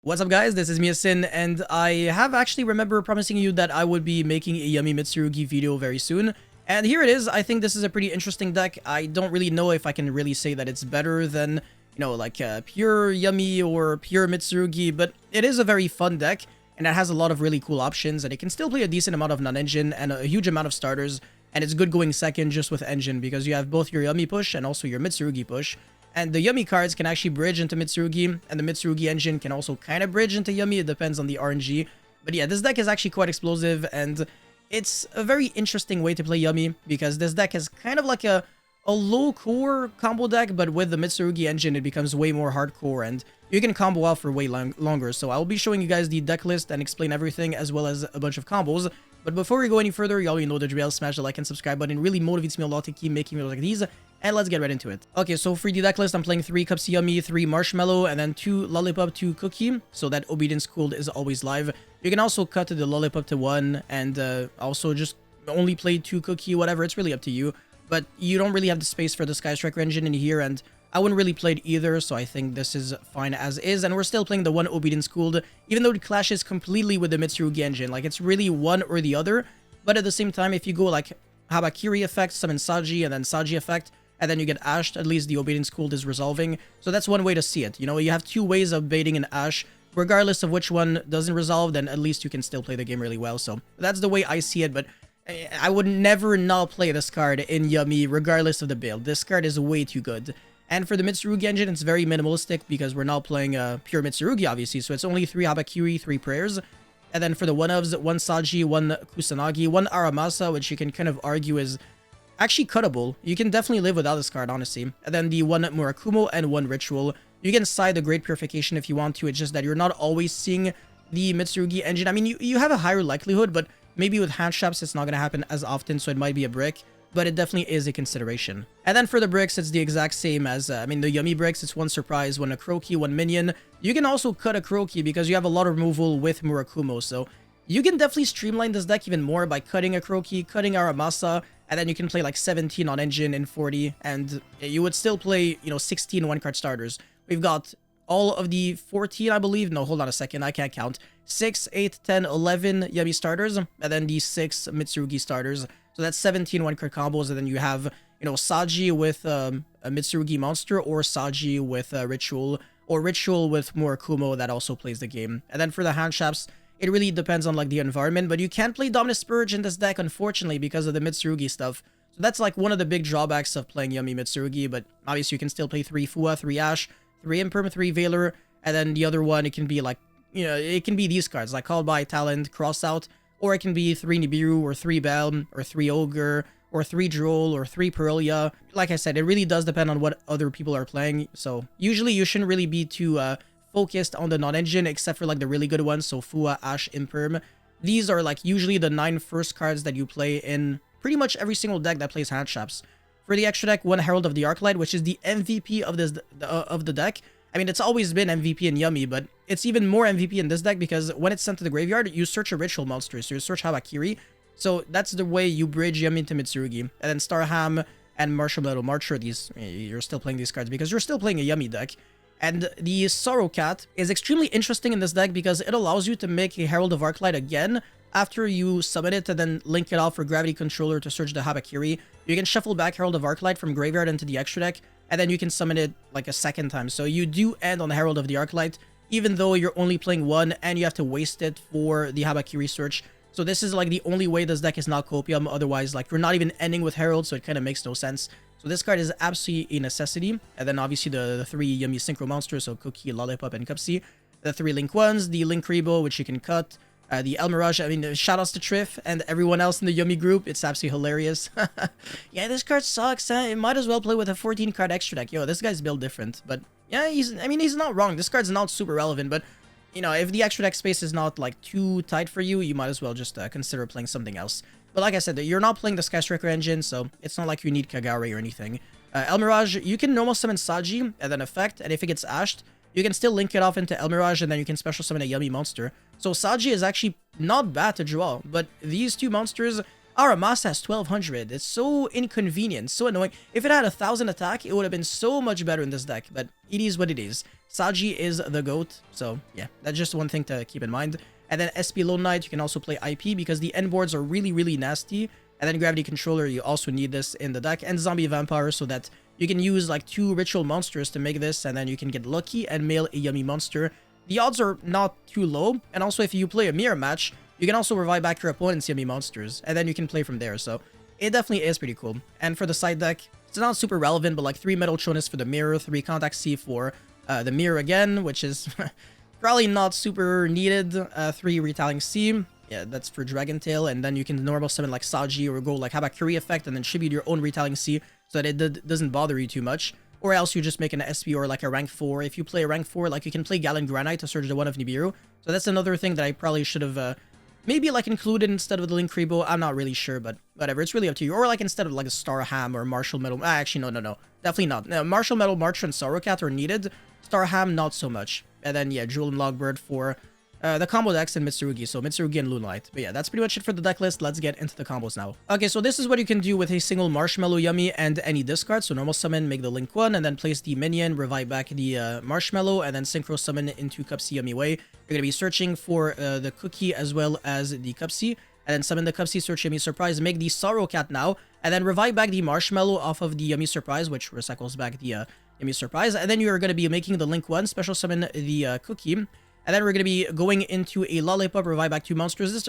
What's up guys, this is Miyasin, and I have actually remember promising you that I would be making a Yummy Mitsurugi video very soon. And here it is. I think this is a pretty interesting deck. I don't really know if I can really say that it's better than, like pure Yummy or pure Mitsurugi, but it is a very fun deck, and it has a lot of really cool options, and it can still play a decent amount of non-engine and a huge amount of starters, and it's good going second just with engine, because you have both your Yummy push and also your Mitsurugi push. And the Yummy cards can actually bridge into Mitsurugi, and the Mitsurugi engine can also kind of bridge into Yummy. It depends on the RNG. But yeah, this deck is actually quite explosive, and it's a very interesting way to play Yummy, because this deck is kind of like a low-core combo deck, but with the Mitsurugi engine, it becomes way more hardcore, and you can combo out for way longer. So I'll be showing you guys the deck list and explain everything, as well as a bunch of combos. But before we go any further, you already know the drill. Smash the like and subscribe button. It really motivates me a lot to keep making videos like these. And let's get right into it. Okay, so for the deck list, I'm playing 3 Cups of Yummy, 3 Marshmallow, and then 2 Lollipop, 2 Cookie, so that Obedience Cooled is always live. You can also cut the Lollipop to 1, and also just only play 2 Cookie, whatever, it's really up to you. But you don't really have the space for the Sky Striker engine in here, and I wouldn't really play it either, so I think this is fine as is. And we're still playing the 1 Obedience Cooled, even though it clashes completely with the Mitsurugi engine. Like, it's really one or the other, but at the same time, if you go like Habakiri effect, summon Saji, and then Saji effect, and then you get ashed, at least the Obedience Cooled is resolving. So that's one way to see it. You know, you have 2 ways of baiting an ash. Regardless of which one doesn't resolve, then at least you can still play the game really well. So that's the way I see it, but I would never not play this card in Yummy, regardless of the build. This card is way too good. And for the Mitsurugi engine, it's very minimalistic, because we're not playing pure Mitsurugi, obviously. So it's only 3 Habakiri, 3 prayers. And then for the 1-ofs, 1 Saji, 1 Kusanagi, 1 Aramasa, which you can kind of argue is actually cuttable. You can definitely live without this card, honestly. And then the 1 Murakumo and 1 Ritual. You can side the Great Purification if you want to. It's just that you're not always seeing the Mitsurugi engine. I mean, you have a higher likelihood, but maybe with hand traps, it's not going to happen as often, so it might be a brick. But it definitely is a consideration. And then for the bricks, it's the exact same as, the Yummy bricks. It's 1 Surprise, 1 Akroki, 1 Minion. You can also cut Akroki because you have a lot of removal with Murakumo, so you can definitely streamline this deck even more by cutting Akroki, cutting Aramasa, and then you can play like 17 on engine in 40, and you would still play, 16 1-card starters. We've got all of the 14, I believe. No, hold on a second, I can't count. 6, 8, 10, 11 Yummy starters, and then the 6 Mitsurugi starters. So that's 17 1-card combos, and then you have, Saji with a Mitsurugi monster, or Saji with Ritual, or Ritual with Murakumo that also plays the game. And then for the hand traps, it really depends on like the environment, but you can't play Dominus Spurge in this deck, unfortunately, because of the Mitsurugi stuff. So that's like one of the big drawbacks of playing Yummy Mitsurugi, but obviously you can still play 3 Fua, 3 Ash, 3 Imperm, 3 Veiler, and then the other one, it can be like, it can be these cards, like Called by Talent, Cross Out, or it can be 3 Nibiru, or 3 Belm, or 3 Ogre, or 3 Droll, or 3 Pearlia. Like I said, it really does depend on what other people are playing, so usually you shouldn't really be too focused on the non-engine, except for like the really good ones, so Fua, Ash, Imperm. These are like usually the 9 first cards that you play in pretty much every single deck that plays hand traps. For the extra deck, 1 Herald of the Arclight, which is the MVP of this of the deck. I mean, it's always been MVP in Yummy, but it's even more MVP in this deck because when it's sent to the graveyard, you search a Ritual monster, so you search Habakiri. So that's the way you bridge Yummy into Mitsurugi. And then Starham and Marshmallow Marcher, you're still playing these cards because you're still playing a Yummy deck. And the Sorrow Cat is extremely interesting in this deck because it allows you to make a Herald of Arclight again after you summon it and then link it out for Gravity Controller to search the Habakiri. You can shuffle back Herald of Arclight from graveyard into the extra deck, and then you can summon it like a second time. So you do end on the Herald of the Arclight, even though you're only playing 1 and you have to waste it for the Habakiri search. So this is like the only way this deck is not Copium. Otherwise, like, you're not even ending with Herald, so it kind of makes no sense. So this card is absolutely a necessity. And then obviously the 3 Yummy Synchro monsters, so Cookie, Lollipop, and Cupsy. The 3 Link 1s, the Link Rebo, which you can cut. The El Mirage, I mean, shoutouts to Triff and everyone else in the Yummy group. It's absolutely hilarious. Yeah, this card sucks. It might as well play with a 14-card extra deck. Yo, this guy's built different. But yeah, he's not wrong. This card's not super relevant, but if the extra deck space is not like too tight for you, you might as well just consider playing something else. But like I said, you're not playing the Sky Striker engine, so it's not like you need Kagari or anything. El Mirage, you can normal summon Saji and then effect, and if it gets ashed, you can still link it off into El Mirage, and then you can special summon a Yummy monster. So Saji is actually not bad to draw, but these 2 monsters, Aramasa has 1200. It's so inconvenient, so annoying. If it had 1000 attack, it would have been so much better in this deck, but it is what it is. Saji is the GOAT, so yeah, that's just one thing to keep in mind. And then SP Lone Knight, you can also play IP because the end boards are really, really nasty. And then Gravity Controller, you also need this in the deck. And Zombie Vampire so that you can use like 2 Ritual Monsters to make this, and then you can get lucky and mail a Yummy Monster. The odds are not too low, and also if you play a mirror match, you can also revive back your opponent's Yummy Monsters, and then you can play from there, so it definitely is pretty cool. And for the side deck, it's not super relevant, but like 3 Metal Chonus for the mirror, 3 Contact C for the mirror again, which is probably not super needed, 3 Retelling C, yeah, that's for Dragon Tail, and then you can normal summon like Saji or go like Habakiri effect and then tribute your own Retelling C so that it doesn't bother you too much. Or else you just make an SP or like a rank 4. If you play a rank 4, like you can play Gallant Granite to search the one of Nibiru. So that's another thing that I probably should have maybe like included instead of the Link Rebo. I'm not really sure, but whatever. It's really up to you. Or like instead of like a Star Ham or Martial Metal. Actually, no. Definitely not. Martial Metal, Marcher, and Sorrowcat are needed. Star Ham, not so much. And then, yeah, Jewel and Logbird for the combo decks and Mitsurugi. So Mitsurugi and Moonlight. But yeah, that's pretty much it for the deck list. Let's get into the combos now. Okay, so this is what you can do with a single Marshmallow Yummy and any discard. So normal summon, make the Link 1, and then place the minion, revive back the Marshmallow, and then Synchro Summon into Cupsy Yummy Way. You're going to be searching for the Cookie as well as the Cupsy, and then summon the Cupsy, search Yummy Surprise, make the Sorrow Cat now, and then revive back the Marshmallow off of the Yummy Surprise, which recycles back the Yummy Surprise, and then you're going to be making the Link 1, special summon the Cookie. And then we're going to be going into a Lollipop, revive back 2 monsters.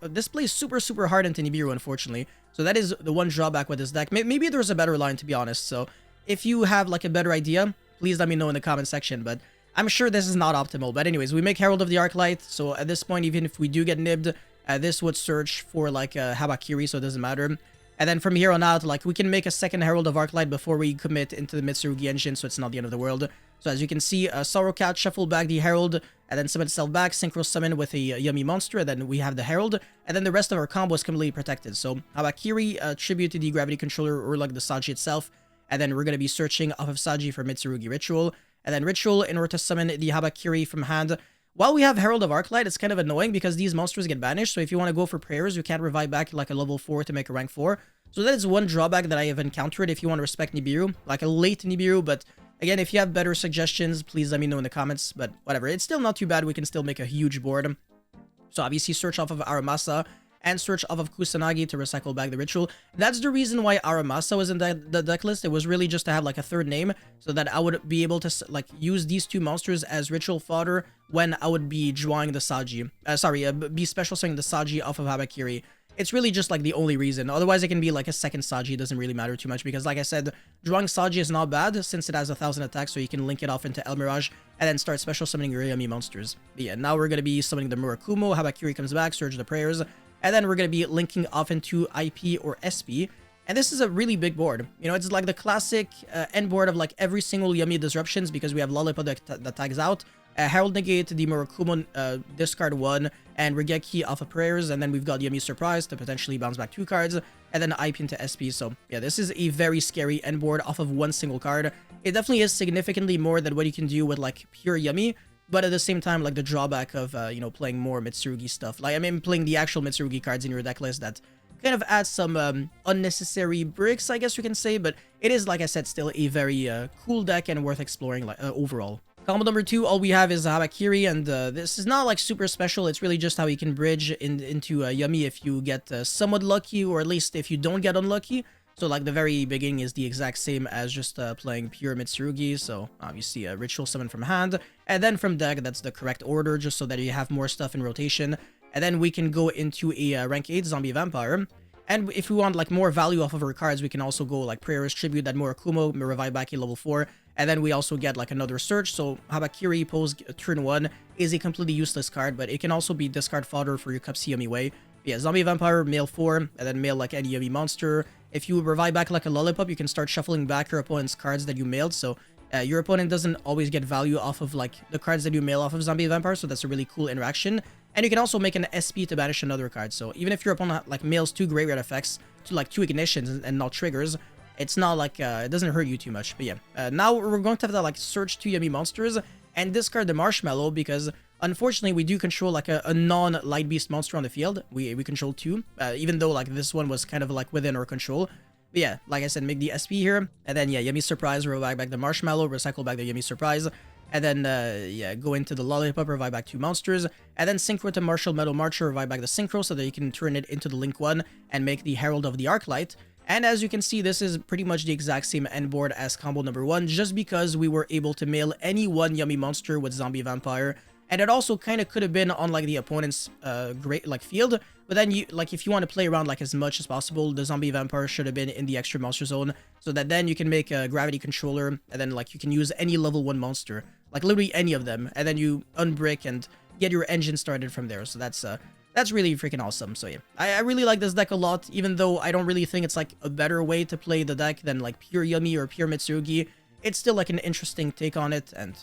This plays super hard into Nibiru, unfortunately. So that is the one drawback with this deck. Maybe there's a better line, to be honest. So if you have like a better idea, please let me know in the comment section. But I'm sure this is not optimal. But anyways, we make Herald of the Arclight. So at this point, even if we do get nibbed, this would search for like Habakiri, so it doesn't matter. And then from here on out, like we can make a second Herald of Arclight before we commit into the Mitsurugi engine, so it's not the end of the world. So as you can see, Sorrowcat, shuffle back the Herald, and then summon itself back, Synchro Summon with a Yummy Monster, and then we have the Herald, and then the rest of our combo is completely protected. So Habakiri, tribute to the Gravity Controller or like the Saji itself, and then we're going to be searching off of Saji for Mitsurugi Ritual, and then Ritual in order to summon the Habakiri from hand. While we have Herald of Arclight, it's kind of annoying because these monsters get banished, so if you want to go for prayers, you can't revive back like a level 4 to make a rank 4. So that is one drawback that I have encountered if you want to respect Nibiru, like a late Nibiru, but again, if you have better suggestions, please let me know in the comments, but whatever. It's still not too bad. We can still make a huge board. So obviously, search off of Aramasa and search off of Kusanagi to recycle back the Ritual. That's the reason why Aramasa was in the deck list. It was really just to have like a third name so that I would be able to like use these 2 monsters as Ritual fodder when I would be drawing the Saji. Be special summoning the Saji off of Habakiri. It's really just like the only reason. Otherwise, it can be like a second Saji. It doesn't really matter too much because, like I said, drawing Saji is not bad since it has 1000 attacks, so you can link it off into El Mirage and then start special summoning your Yummy monsters. But yeah, now we're going to be summoning the Murakumo. Habakiri comes back, Surge the Prayers, and then we're going to be linking off into IP or SP. And this is a really big board. You know, it's like the classic end board of like every single Yummy disruptions because we have Lollipop that tags out. Herald Negate, the Murakumo discard 1, and Regeki off of Prayers, and then we've got Yummy Surprise to potentially bounce back 2 cards, and then IP into SP. So yeah, this is a very scary end board off of one single card. It definitely is significantly more than what you can do with like pure Yummy, but at the same time, like the drawback of you know, playing more Mitsurugi stuff. Like I mean, playing the actual Mitsurugi cards in your deck list that kind of adds some unnecessary bricks, I guess you can say, but it is, like I said, still a very cool deck and worth exploring like overall. Combo number 2, all we have is Habakiri, and this is not like super special. It's really just how you can bridge into Yummy if you get somewhat lucky, or at least if you don't get unlucky. So like the very beginning is the exact same as just playing pure Mitsurugi. So obviously a Ritual Summon from hand, and then from deck, that's the correct order, just so that you have more stuff in rotation. And then we can go into a rank 8 Zombie Vampire. And if we want like more value off of our cards, we can also go like Prayers, Tribute that Murakumo, revive back a level 4. And then we also get like another search. So Habakiri pose turn 1 is a completely useless card, but it can also be discard fodder for your Cupsy Yummy Way. Yeah, Zombie Vampire, mail 4, and then mail like any Yummy monster. If you revive back like a Lollipop, you can start shuffling back your opponent's cards that you mailed. So your opponent doesn't always get value off of like the cards that you mail off of Zombie Vampire. So that's a really cool interaction. And you can also make an SP to banish another card. So even if your opponent like mails 2 graveyard effects to like 2 ignitions and not triggers, it's not like it doesn't hurt you too much. But yeah, now we're going to have to like search 2 Yummy monsters and discard the Marshmallow because Unfortunately, we do control like a non-light beast monster on the field. We control 2, even though like this one was kind of like within our control. But yeah, like I said, make the SP here, and then yeah, Yummy Surprise, revive back the Marshmallow, recycle back the Yummy Surprise, and then yeah, go into the Lollipop, revive back 2 monsters, and then Synchro to Martial Metal Marcher, revive back the Synchro so that you can turn it into the Link 1 and make the Herald of the Arclight. And as you can see, this is pretty much the exact same end board as combo number 1, just because we were able to mail any one Yummy monster with Zombie Vampire. And it also kind of could have been on like the opponent's great like field, but then you like if you want to play around like as much as possible, the Zombie Vampire should have been in the extra monster zone, so that then you can make a gravity controller, and then like you can use any level 1 monster, like literally any of them, and then you unbrick and get your engine started from there. So that's really freaking awesome. So yeah, I really like this deck a lot, even though I don't really think it's like a better way to play the deck than like pure Yummy or pure Mitsurugi. It's still like an interesting take on it, and